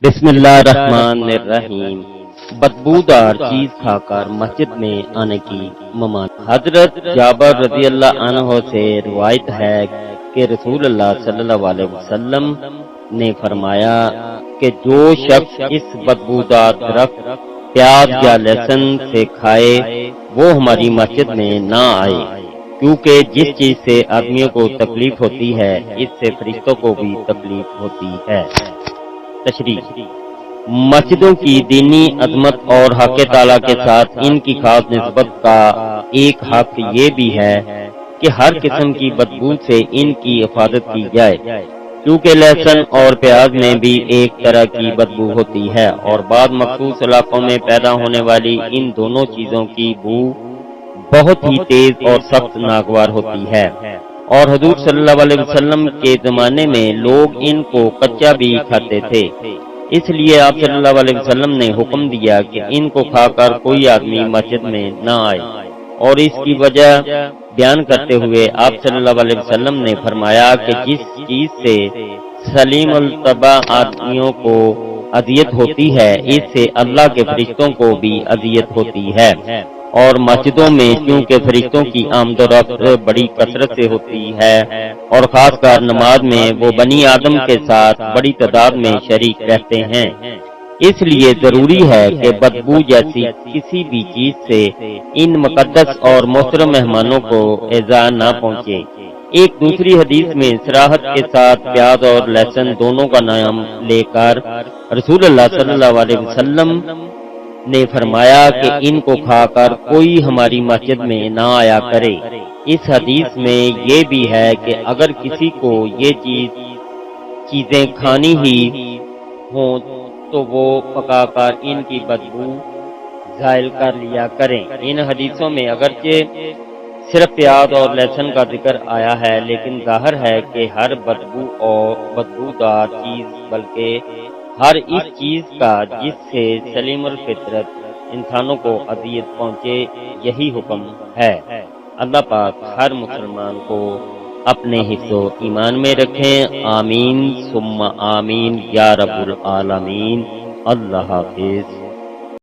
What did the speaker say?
بسم اللہ الرحمن الرحیم۔ بدبودار چیز کھا کر مسجد میں آنے کی ممانعت۔ حضرت جابر رضی اللہ عنہ سے روایت ہے کہ رسول اللہ صلی اللہ علیہ وسلم نے فرمایا کہ جو شخص اس بدبودار درخت پیاز یا لہسن سے کھائے وہ ہماری مسجد میں نہ آئے، کیونکہ جس چیز سے آدمیوں کو تکلیف ہوتی ہے اس سے فرشتوں کو بھی تکلیف ہوتی ہے۔ تشریح: مسجدوں کی دینی عظمت اور حق تعالیٰ کے ساتھ ان کی خاص نسبت کا ایک حق یہ بھی ہے کہ ہر قسم کی بدبو سے ان کی حفاظت کی جائے، کیونکہ لہسن اور پیاز میں بھی ایک طرح کی بدبو ہوتی ہے اور بعض مخصوص علاقوں میں پیدا ہونے والی ان دونوں چیزوں کی بو بہت ہی تیز اور سخت ناگوار ہوتی ہے، اور حضور صلی اللہ علیہ وسلم کے زمانے میں لوگ ان کو کچا بھی کھاتے تھے۔ اس لیے آپ صلی اللہ علیہ وسلم نے حکم دیا کہ ان کو کھا کر کوئی آدمی مسجد میں نہ آئے، اور اس کی وجہ بیان کرتے ہوئے آپ صلی اللہ علیہ وسلم نے فرمایا کہ جس چیز سے سلیم الطبع آدمیوں کو اذیت ہوتی ہے اس سے اللہ کے فرشتوں کو بھی اذیت ہوتی ہے، اور مسجدوں میں چونکہ فرشتوں کی آمد و رفت بڑی کثرت سے ہوتی ہے اور خاص کر نماز میں وہ بنی آدم کے ساتھ بڑی تعداد میں شریک رہتے ہیں، اس لیے ضروری ہے کہ بدبو جیسی کسی بھی چیز سے ان مقدس اور محترم مہمانوں کو ایذا نہ پہنچے۔ ایک دوسری حدیث میں صراحت کے ساتھ پیاز اور لہسن دونوں کا نام لے کر رسول اللہ صلی اللہ علیہ وسلم نے فرمایا کہ ان کو کھا کر کوئی ہماری مسجد میں نہ آیا کرے۔ اس حدیث میں یہ بھی ہے کہ اگر کسی کو یہ چیزیں کھانی ہی ہوں تو وہ پکا کر ان کی بدبو زائل کر لیا کریں۔ ان حدیثوں میں اگرچہ صرف پیاز اور لہسن کا ذکر آیا ہے، لیکن ظاہر ہے کہ ہر بدبودار چیز بلکہ ہر اس چیز کا جس سے سلیم الفطرت انسانوں کو اذیت پہنچے یہی حکم ہے۔ اللہ پاک ہر مسلمان کو اپنے حفظ و ایمان میں رکھیں، آمین ثم آمین یا رب العالمین۔ اللہ حافظ۔